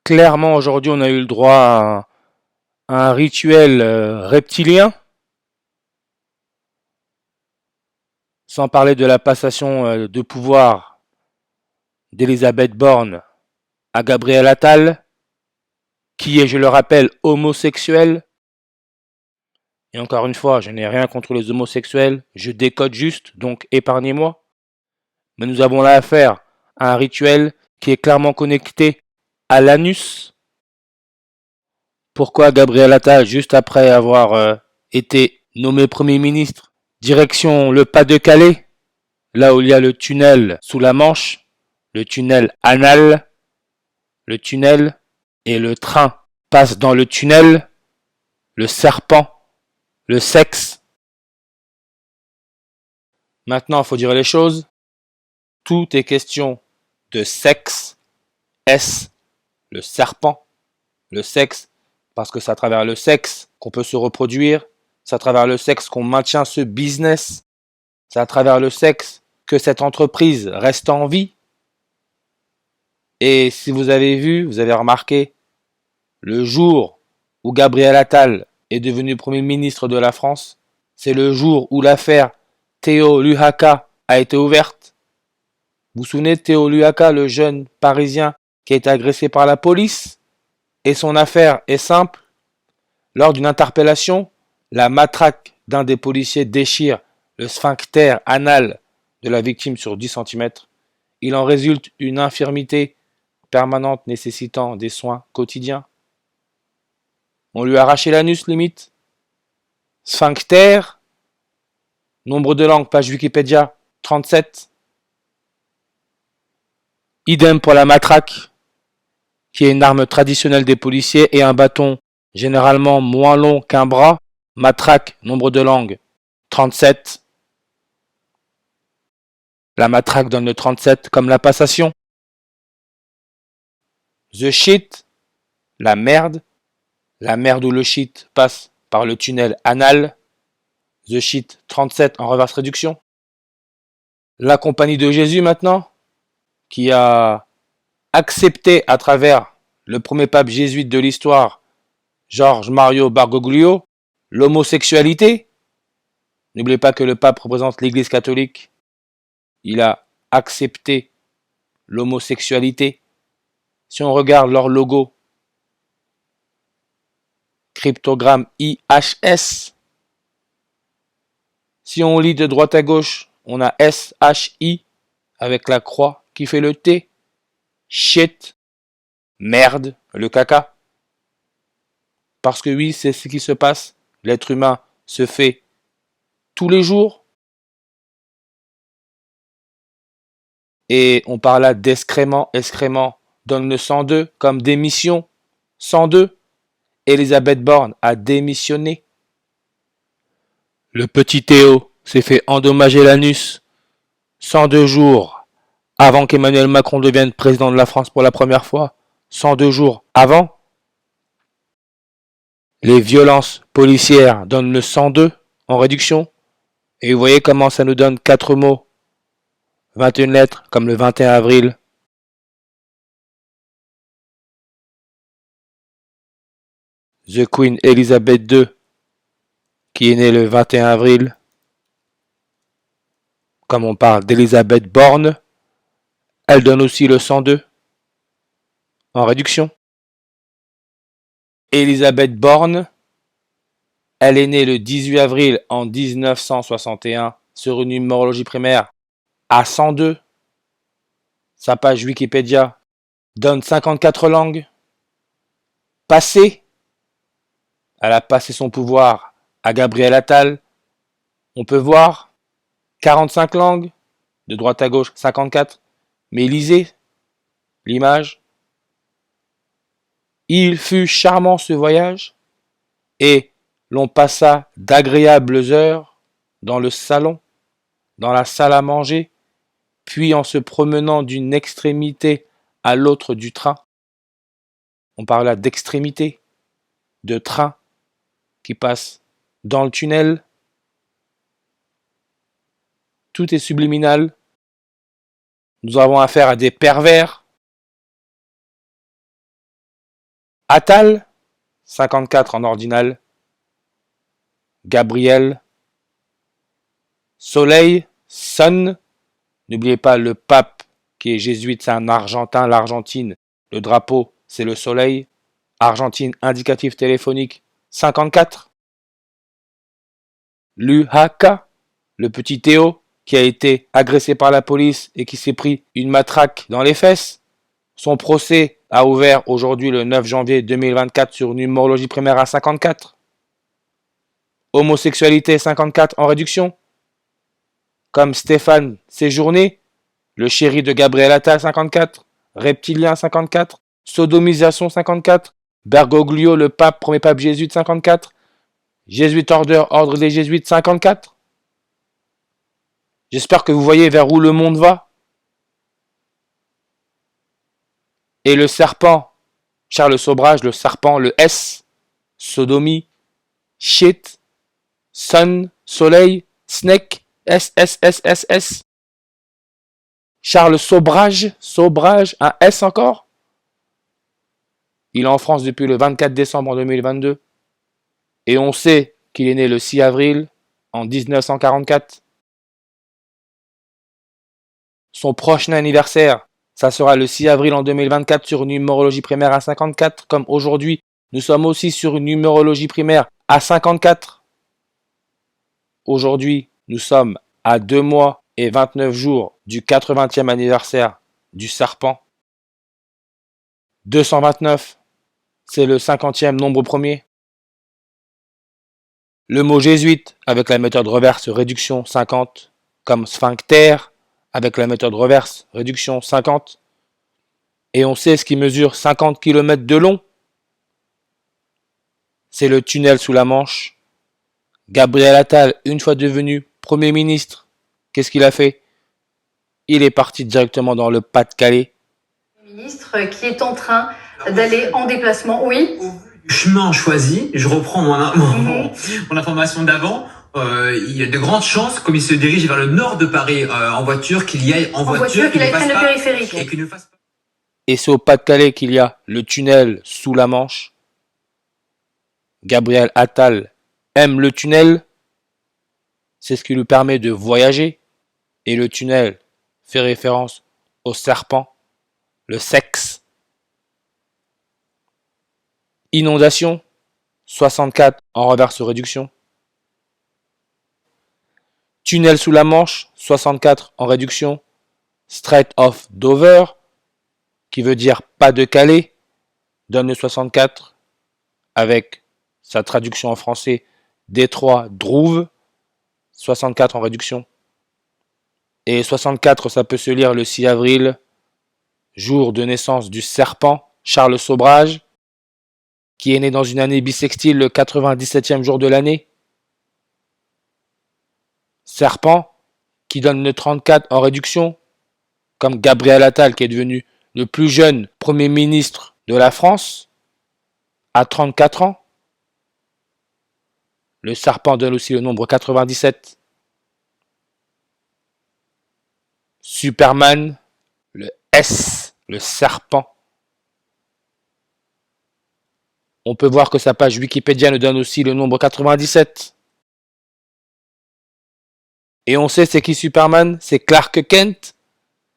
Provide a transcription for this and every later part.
Clairement, aujourd'hui, on a eu le droit à un rituel reptilien, sans parler de la passation de pouvoir d'Elisabeth Borne à Gabriel Attal, qui est, je le rappelle, homosexuel. Et encore une fois, je n'ai rien contre les homosexuels, je décode juste, donc épargnez-moi. Mais nous avons là affaire à un rituel qui est clairement connecté à l'anus. Pourquoi Gabriel Attal, juste après avoir été nommé Premier ministre, direction le Pas-de-Calais, là où il y a le tunnel sous la Manche, le tunnel anal, le tunnel, et le train passe dans le tunnel, le serpent, le sexe. Maintenant, il faut dire les choses. Tout est question de sexe. S, le serpent, le sexe, parce que c'est à travers le sexe qu'on peut se reproduire, c'est à travers le sexe qu'on maintient ce business, c'est à travers le sexe que cette entreprise reste en vie. Et si vous avez vu, vous avez remarqué, le jour où Gabriel Attal est devenu Premier ministre de la France, c'est le jour où l'affaire Théo Luhaka a été ouverte. Vous vous souvenez de Théo Luhaka, le jeune Parisien qui a été agressé par la police? Et son affaire est simple. Lors d'une interpellation, la matraque d'un des policiers déchire le sphincter anal de la victime sur 10 cm. Il en résulte une infirmité permanente nécessitant des soins quotidiens. On lui a arraché l'anus limite. Sphincter, nombre de langues, page Wikipédia, 37. Idem pour la matraque, qui est une arme traditionnelle des policiers, et un bâton généralement moins long qu'un bras. Matraque, nombre de langues, 37. La matraque donne le 37 comme la passation. The shit, la merde où le shit passe par le tunnel anal. The shit 37 en reverse réduction. La compagnie de Jésus maintenant, qui a accepté à travers le premier pape jésuite de l'histoire, George Mario Bergoglio, l'homosexualité. N'oubliez pas que le pape représente l'Église catholique. Il a accepté l'homosexualité. Si on regarde leur logo, cryptogramme IHS, si on lit de droite à gauche, on a SHI avec la croix qui fait le T. Shit, merde, le caca. Parce que oui, c'est ce qui se passe. L'être humain se fait tous les jours. Et on parle là d'excréments. Excréments donne le 102 comme démission. 102. Elisabeth Borne a démissionné. Le petit Théo s'est fait endommager l'anus 102 jours avant qu'Emmanuel Macron devienne président de la France pour la première fois. 102 jours avant. Les violences policières donnent le 102 en réduction. Et vous voyez comment ça nous donne 4 mots, 21 lettres, comme le 21 avril. The Queen Elizabeth II, qui est née le 21 avril. Comme on parle d'Elisabeth Borne, elle donne aussi le 102 en réduction. Elisabeth Borne, elle est née le 18 avril en 1961 sur une numérologie primaire à 102. Sa page Wikipédia donne 54 langues. Passé, elle a passé son pouvoir à Gabriel Attal. On peut voir 45 langues, de droite à gauche 54. Mais lisez l'image. Il fut charmant ce voyage, et l'on passa d'agréables heures dans le salon, dans la salle à manger, puis en se promenant d'une extrémité à l'autre du train. On parle là d'extrémité, de train qui passe dans le tunnel. Tout est subliminal. Nous avons affaire à des pervers Attal, 54 en ordinal. Gabriel, Soleil, Sun. N'oubliez pas le pape qui est jésuite, c'est un Argentin, l'Argentine. Le drapeau, c'est le soleil. Argentine, indicatif téléphonique, 54. Luhaka, le petit Théo, qui a été agressé par la police et qui s'est pris une matraque dans les fesses. Son procès a ouvert aujourd'hui le 9 janvier 2024 sur numérologie primaire à 54. Homosexualité 54 en réduction. Comme Stéphane Séjourné, le chéri de Gabriel Attal 54, Reptilien 54, Sodomisation 54, Bergoglio le pape, premier pape jésuite 54, Jésuite Order, ordre des jésuites 54. J'espère que vous voyez vers où le monde va. Et le serpent, Charles Sobrage, le serpent, le S, sodomie, shit, sun, soleil, snake, S, S, S, S, S. Charles Sobrage, un S encore. Il est en France depuis le 24 décembre 2022. Et on sait qu'il est né le 6 avril en 1944. Son prochain anniversaire, ça sera le 6 avril en 2024 sur une numérologie primaire à 54. Comme aujourd'hui, nous sommes aussi sur une numérologie primaire à 54. Aujourd'hui, nous sommes à 2 mois et 29 jours du 80e anniversaire du serpent. 229, c'est le 50e nombre premier. Le mot jésuite avec la méthode reverse réduction 50, comme sphincter avec la méthode reverse réduction 50. Et on sait ce qui mesure 50 km de long. C'est le tunnel sous la Manche. Gabriel Attal, une fois devenu Premier ministre, qu'est-ce qu'il a fait? Il est parti directement dans le Pas-de-Calais. Ministre qui est en train d'aller en déplacement, oui. Chemin choisi, je reprends mon information d'avant. Il y a de grandes chances, comme il se dirige vers le nord de Paris en voiture, qu'il y aille en voiture, qu'il aille prendre le périphérique. Et qu'il ne fasse pas. Et c'est au Pas-de-Calais qu'il y a le tunnel sous la Manche. Gabriel Attal aime le tunnel. C'est ce qui lui permet de voyager. Et le tunnel fait référence au serpent, le sexe. Inondation, 64 en reverse réduction. Tunnel sous la Manche, 64 en réduction. Strait of Dover, qui veut dire pas de Calais, donne le 64 avec sa traduction en français Détroit Drouve, 64 en réduction. Et 64, ça peut se lire le 6 avril, jour de naissance du serpent, Charles Sobrage, qui est né dans une année bissextile le 97e jour de l'année. Serpent, qui donne le 34 en réduction, comme Gabriel Attal, qui est devenu le plus jeune Premier ministre de la France, à 34 ans. Le serpent donne aussi le nombre 97. Superman, le S, le serpent. On peut voir que sa page Wikipédia nous donne aussi le nombre 97. Et on sait c'est qui Superman? C'est Clark Kent.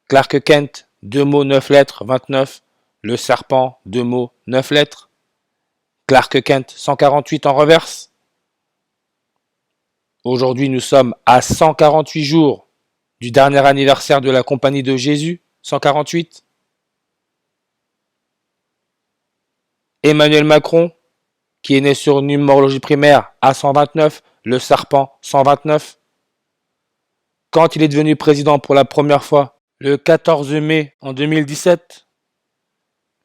Clark Kent, 2 mots, 9 lettres, 29. Le serpent, 2 mots, 9 lettres. Clark Kent, 148 en reverse. Aujourd'hui, nous sommes à 148 jours du dernier anniversaire de la Compagnie de Jésus, 148. Emmanuel Macron, qui est né sur numérologie primaire à 129, le serpent 129. Quand il est devenu président pour la première fois, le 14 mai en 2017,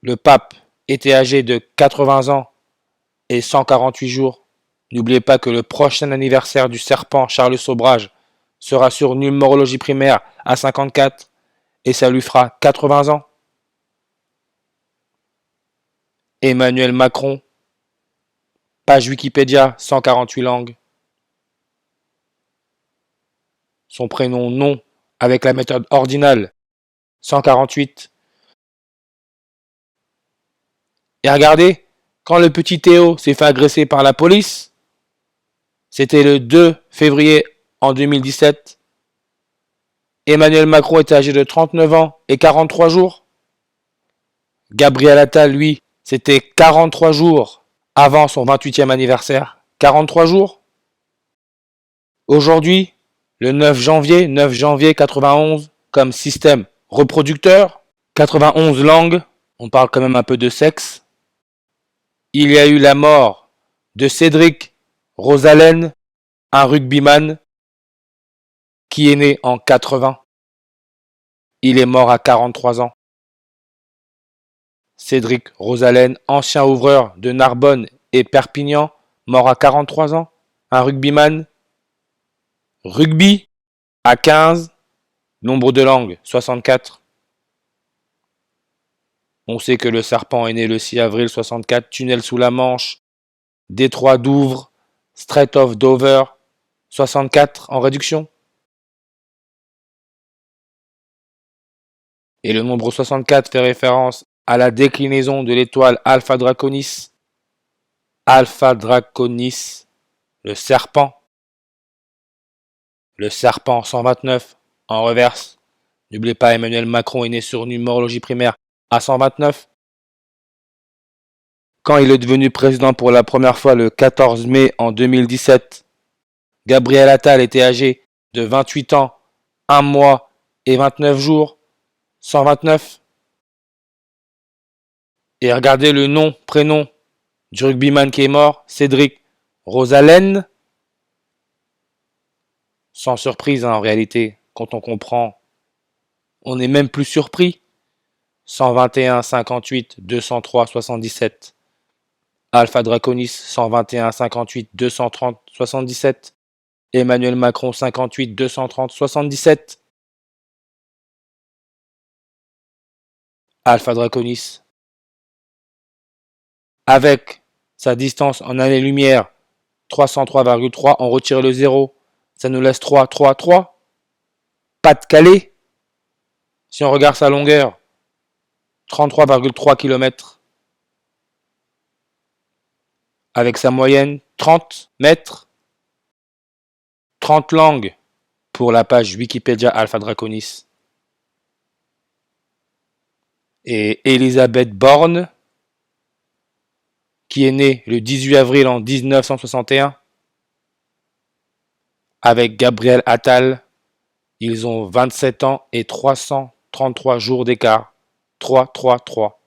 le pape était âgé de 80 ans et 148 jours. N'oubliez pas que le prochain anniversaire du serpent Charles Sobrage sera sur numérologie primaire à 54 et ça lui fera 80 ans. Emmanuel Macron, page Wikipédia, 148 langues. Son prénom nom avec la méthode ordinale, 148. Et regardez, quand le petit Théo s'est fait agresser par la police, c'était le 2 février en 2017. Emmanuel Macron était âgé de 39 ans et 43 jours. Gabriel Attal, lui, c'était 43 jours avant son 28e anniversaire. 43 jours. Aujourd'hui, le 9 janvier 91, comme système reproducteur, 91 langues, on parle quand même un peu de sexe. Il y a eu la mort de Cédric Rosalène, un rugbyman qui est né en 80. Il est mort à 43 ans. Cédric Rosalène, ancien ouvreur de Narbonne et Perpignan, mort à 43 ans. Un rugbyman. Rugby à 15. Nombre de langues 64. On sait que le serpent est né le 6 avril 64. Tunnel sous la Manche. Détroit Douvres. Strait of Dover. 64 en réduction. Et le nombre 64 fait référence à la déclinaison de l'étoile Alpha Draconis. Alpha Draconis, le serpent. Le serpent 129 en reverse. N'oubliez pas, Emmanuel Macron est né sur numérologie primaire à 129. Quand il est devenu président pour la première fois le 14 mai en 2017, Gabriel Attal était âgé de 28 ans, 1 mois et 29 jours. 129. Et regardez le nom, prénom du rugbyman qui est mort, Cédric Rosalène. Sans surprise en réalité, quand on comprend, on n'est même plus surpris. 121 58 203 77. Alpha Draconis 121 58 230 77. Emmanuel Macron 58 230 77. Alpha Draconis. Avec sa distance en années-lumière 303,3, on retire le 0. Ça nous laisse 3, 3, 3. Pas-de-Calais. Si on regarde sa longueur, 33,3 km. Avec sa moyenne, 30 mètres. 30 langues pour la page Wikipédia Alpha Draconis. Et Elisabeth Borne, qui est née le 18 avril en 1961, avec Gabriel Attal, ils ont 27 ans et 333 jours d'écart. 3, 3, 3.